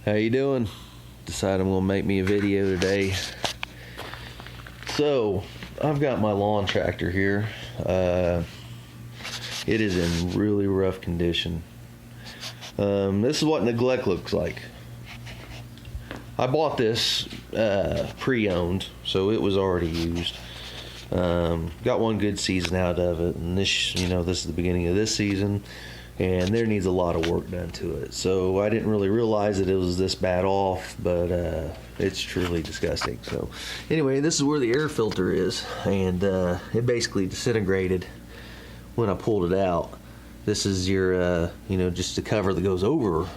How you doing? Decided I'm gonna make me a video today. So I've got my lawn tractor here. It is in really rough condition. This is what neglect looks like. I bought this pre-owned, so it was already used. Got one good season out of it, and this is the beginning of this season, and there needs a lot of work done to it. So I didn't really realize that it was this bad off, but it's truly disgusting. So anyway, this is where the air filter is, and it basically disintegrated when I pulled it out. This is your just the cover that goes over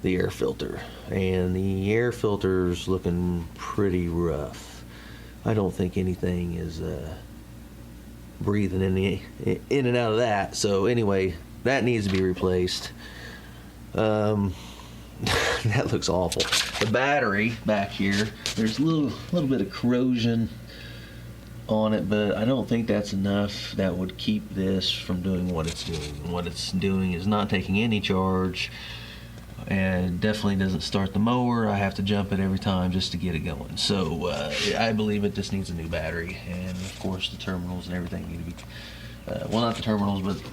the air filter, and the air filter's looking pretty rough. I don't think anything is breathing in and out of that. So anyway, that needs to be replaced. That looks awful. The battery back here, there's a little bit of corrosion on it, but I don't think that's enough that would keep this from doing what it's doing. And what it's doing is not taking any charge, and definitely doesn't start the mower. I have to jump it every time just to get it going. So I believe it just needs a new battery, and of course the terminals and everything need to be well, not the terminals, but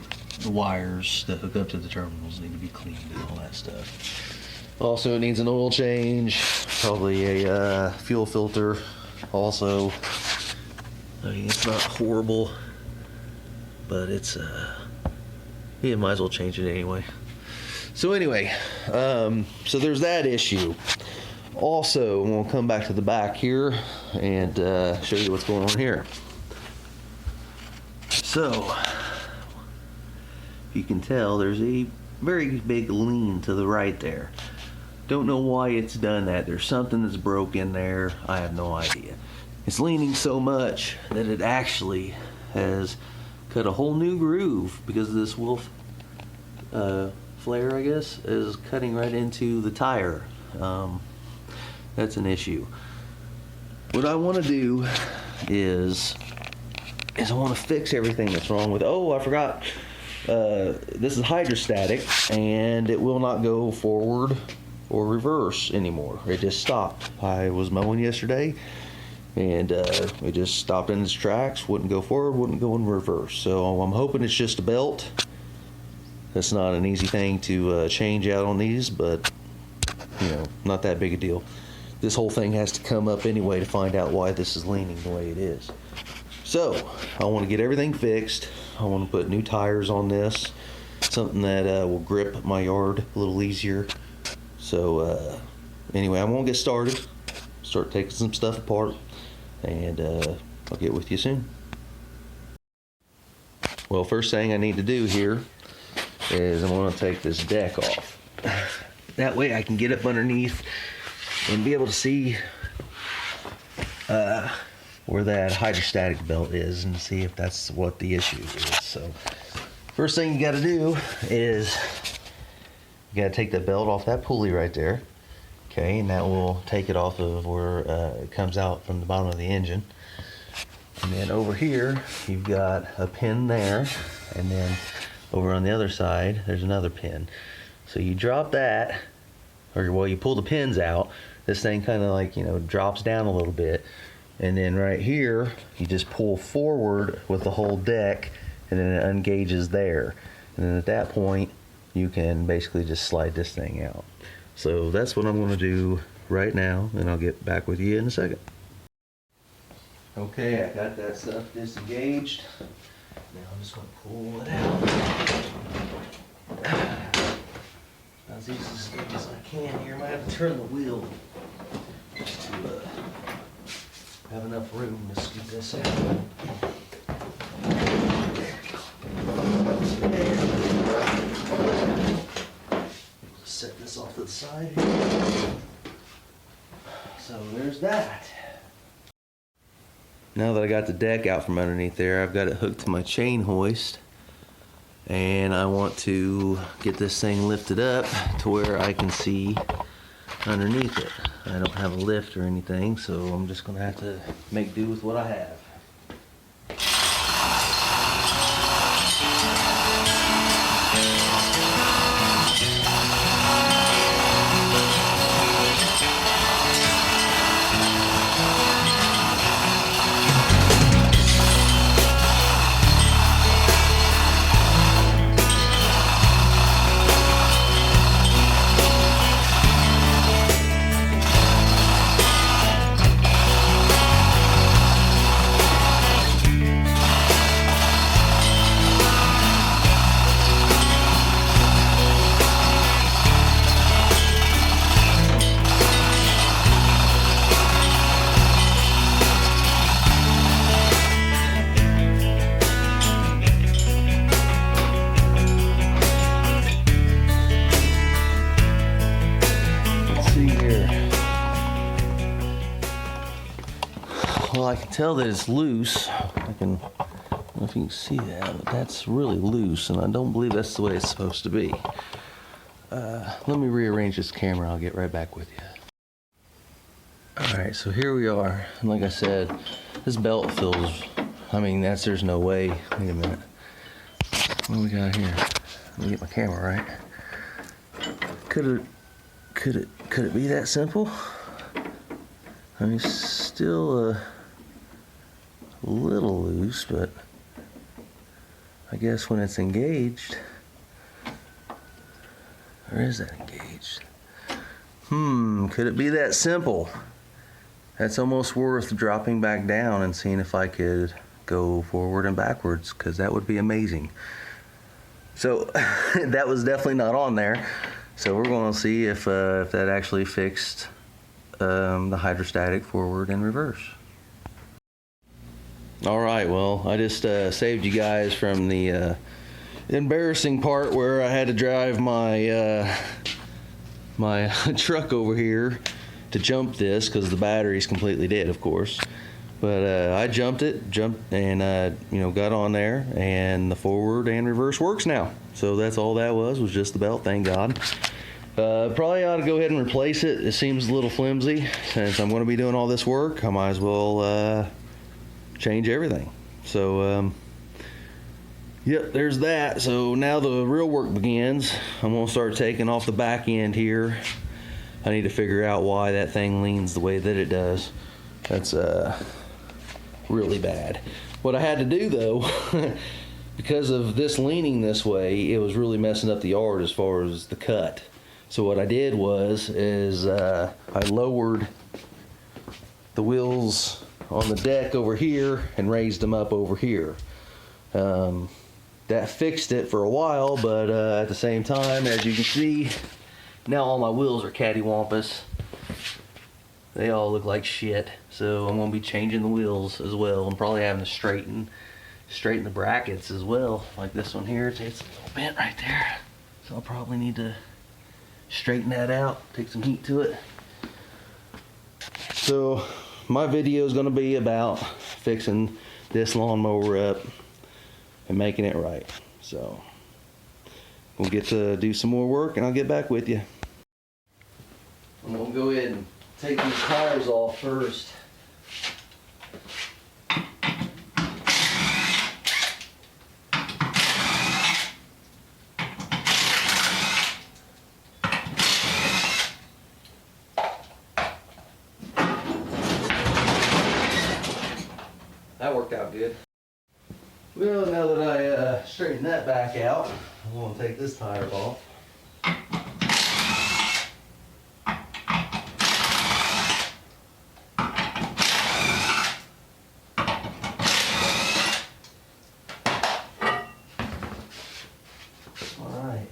the wires that hook up to the terminals need to be cleaned and all that stuff. Also, it needs an oil change, probably a fuel filter also. I mean, it's not horrible, but it's you might as well change it anyway. So anyway, so there's that issue. Also, I'm going to come back to the back here and show you what's going on here. So, if you can tell, there's a very big lean to the right there. Don't know why it's done that. There's something that's broken there. I have no idea. It's leaning so much that it actually has cut a whole new groove because this wolf flare, I guess, is cutting right into the tire. That's an issue. What I want to do is I want to fix everything that's wrong with it. Oh, I forgot. This is hydrostatic, and it will not go forward or reverse anymore. It just stopped. I was mowing yesterday, and it just stopped in its tracks. Wouldn't go forward, wouldn't go in reverse. So I'm hoping it's just a belt. That's not an easy thing to change out on these, but not that big a deal. This whole thing has to come up anyway to find out why this is leaning the way it is. So I want to get everything fixed. I want to put new tires on this, something that will grip my yard a little easier. So anyway, I won't get started. Start taking some stuff apart, and I'll get with you soon. Well, first thing I need to do here is I'm going to take this deck off. That way I can get up underneath and be able to see where that hydrostatic belt is and see if that's what the issue is. So first thing you got to do is you got to take the belt off that pulley right there. Okay, and that will take it off of where it comes out from the bottom of the engine. And then over here you've got a pin there, and then over on the other side there's another pin. So you drop that, or well, you pull the pins out. This thing kind of like drops down a little bit, and then right here you just pull forward with the whole deck, and then it ungages there. And then at that point you can basically just slide this thing out. So that's what I'm going to do right now, and I'll get back with you in a second. Okay, I got that stuff disengaged. Now I'm just going to pull it out as easy as I can here. I might have to turn the wheel just to have enough room to scoop this out. Set this off to the side here. So there's that. Now that I got the deck out from underneath there, I've got it hooked to my chain hoist, and I want to get this thing lifted up to where I can see underneath it. I don't have a lift or anything, so I'm just going to have to make do with what I have. see here. Well, I can tell that it's loose. I don't know if you can see that, but that's really loose, and I don't believe that's the way it's supposed to be. Let me rearrange this camera. I'll get right back with you. Alright, so here we are. And like I said, this belt feels, there's no way. Wait a minute. What do we got here? Let me get my camera right. Could it be that simple? Still a little loose, but I guess when it's engaged, or is that engaged? Could it be that simple? That's almost worth dropping back down and seeing if I could go forward and backwards, because that would be amazing. So that was definitely not on there. So we're going to see if that actually fixed the hydrostatic forward and reverse. All right, well, I just saved you guys from the embarrassing part where I had to drive my my truck over here to jump this because the battery's completely dead, of course. But I jumped and got on there, and the forward and reverse works now. So that's all that was just the belt, thank God. Probably ought to go ahead and replace it. It seems a little flimsy. Since I'm going to be doing all this work, I might as well change everything. So yep, there's that. So now the real work begins. I'm going to start taking off the back end here. I need to figure out why that thing leans the way that it does. That's really bad. What I had to do though, because of this leaning this way, it was really messing up the yard as far as the cut. So what I did is I lowered the wheels on the deck over here and raised them up over here. That fixed it for a while, but at the same time, as you can see, now all my wheels are cattywampus. They all look like shit. So I'm going to be changing the wheels as well, and probably having to straighten the brackets as well. Like this one here, it's a little bent right there. So I'll probably need to straighten that out, take some heat to it. So my video is going to be about fixing this lawnmower up and making it right. So we'll get to do some more work, and I'll get back with you. I'm going to go ahead and take these tires off first. That worked out good. Well, now that I straightened that back out, I'm going to take this tire off. Alright.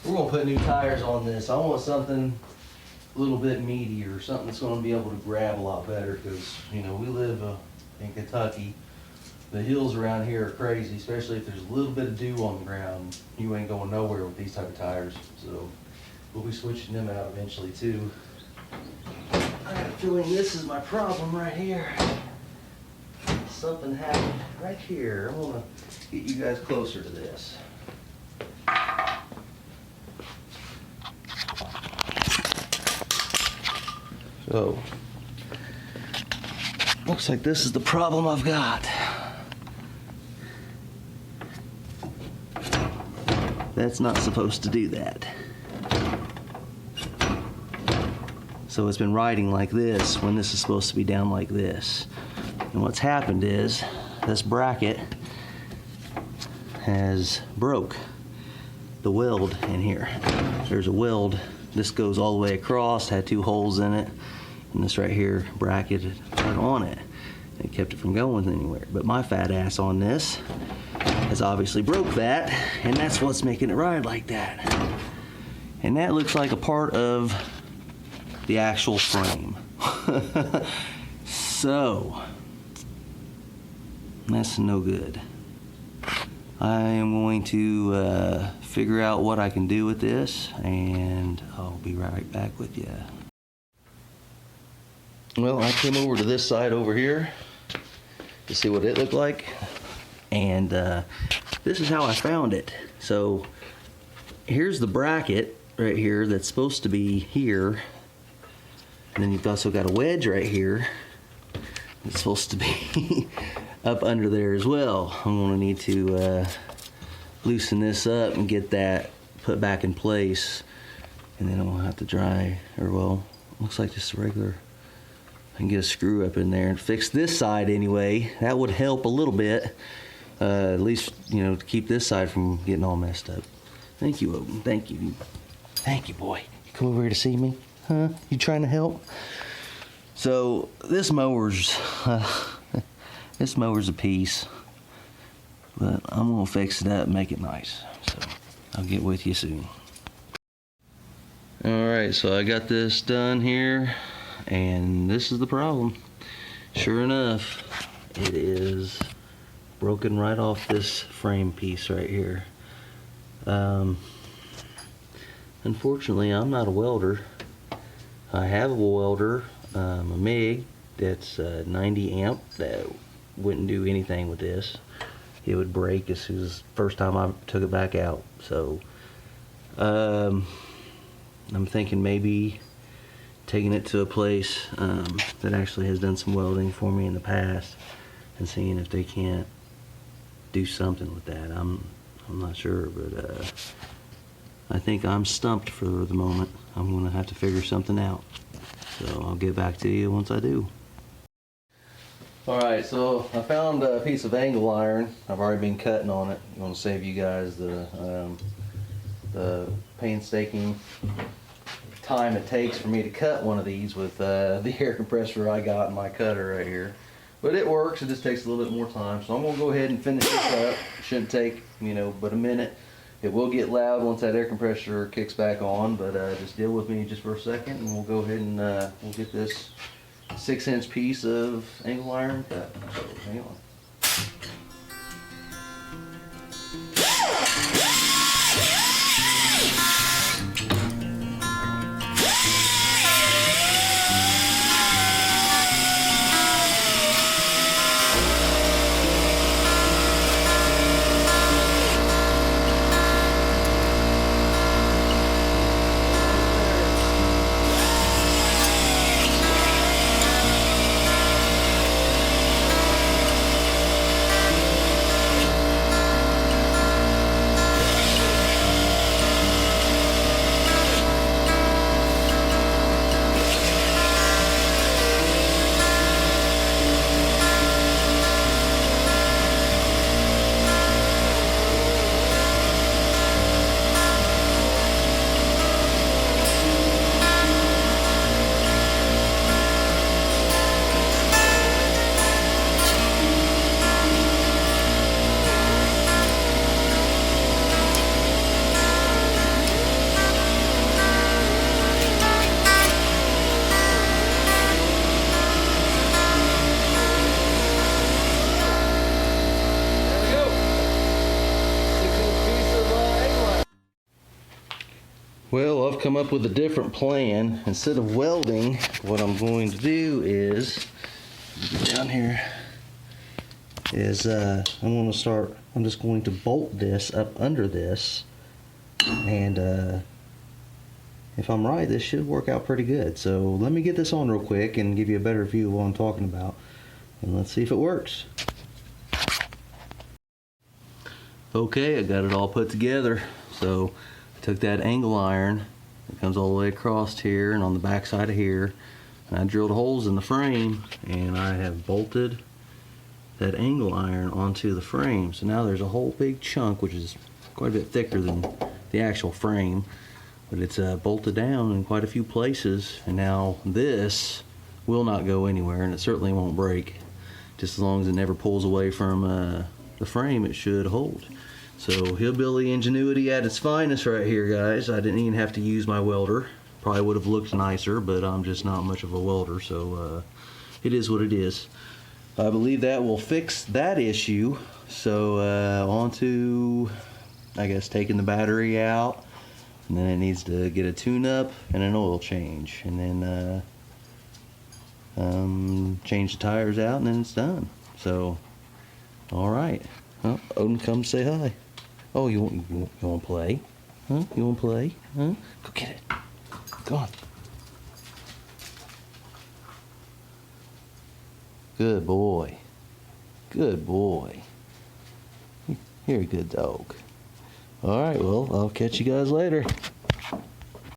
We're going to put new tires on this. I want something a little bit meatier, something that's going to be able to grab a lot better, because, we live in Kentucky. The hills around here are crazy, especially if there's a little bit of dew on the ground. You ain't going nowhere with these type of tires. So we'll be switching them out eventually too. I got a feeling this is my problem right here. Something happened right here. I'm gonna get you guys closer to this. So looks like this is the problem I've got. That's not supposed to do that. So it's been riding like this when this is supposed to be down like this. And what's happened is this bracket has broke the weld in here. There's a weld. This goes all the way across, had two holes in it, and this right here bracketed right on it. It kept it from going anywhere. But my fat ass on this has obviously broke that, and that's what's making it ride like that. And that looks like a part of the actual frame. So that's no good. I am going to figure out what I can do with this, and I'll be right back with you. Well, I came over to this side over here to see what it looked like, and this is how I found it. So here's the bracket right here that's supposed to be here, and then you've also got a wedge right here that's supposed to be up under there as well. I'm going to need to loosen this up and get that put back in place, and then I'll have to dry, or well, looks like just a regular. I can get a screw up in there and fix this side anyway. That would help a little bit, at least, you know, to keep this side from getting all messed up. Thank you, Odin. Thank you. Thank you, boy. You come over here to see me? Huh? You trying to help? So this mower's a piece, but I'm gonna fix it up and make it nice. So I'll get with you soon. All right, so I got this done here. And this is the problem. Sure enough, it is broken right off this frame piece right here. Unfortunately, I'm not a welder. I have a welder, a MIG that's 90 amp that wouldn't do anything with this. It would break as soon as the first time I took it back out. So I'm thinking maybe taking it to a place that actually has done some welding for me in the past and seeing if they can't do something with that. I'm not sure, but I think I'm stumped for the moment. I'm gonna have to figure something out. So I'll get back to you once I do. Alright, so I found a piece of angle iron. I've already been cutting on it. I'm gonna save you guys the painstaking time it takes for me to cut one of these with the air compressor I got in my cutter right here. But it works, it just takes a little bit more time. So I'm gonna go ahead and finish this up. It shouldn't take, you know, but a minute. It will get loud once that air compressor kicks back on, but just deal with me just for a second and we'll go ahead and we'll get this 6-inch piece of angle iron cut. So hang on. Well, I've come up with a different plan. Instead of welding, what I'm going to do is, get down here, is I'm just going to bolt this up under this, and if I'm right, this should work out pretty good. So let me get this on real quick and give you a better view of what I'm talking about, and let's see if it works. Okay, I got it all put together. So I took that angle iron that comes all the way across here and on the back side of here, and I drilled holes in the frame, and I have bolted that angle iron onto the frame. So now there's a whole big chunk, which is quite a bit thicker than the actual frame, but it's bolted down in quite a few places, and now this will not go anywhere, and it certainly won't break. Just as long as it never pulls away from the frame, it should hold. So Hillbilly ingenuity at its finest right here, guys. I didn't even have to use my welder. Probably would have looked nicer, but I'm just not much of a welder, so it is what it is. I believe that will fix that issue. So on to I guess, taking the battery out, and then it needs to get a tune-up and an oil change, and then change the tires out, and then it's done. So, all right. Well, Odin, come say hi. Oh, you want to play? Huh? You want to play? Huh? Go get it. Go on. Good boy. Good boy. You're a good dog. All right, well, I'll catch you guys later.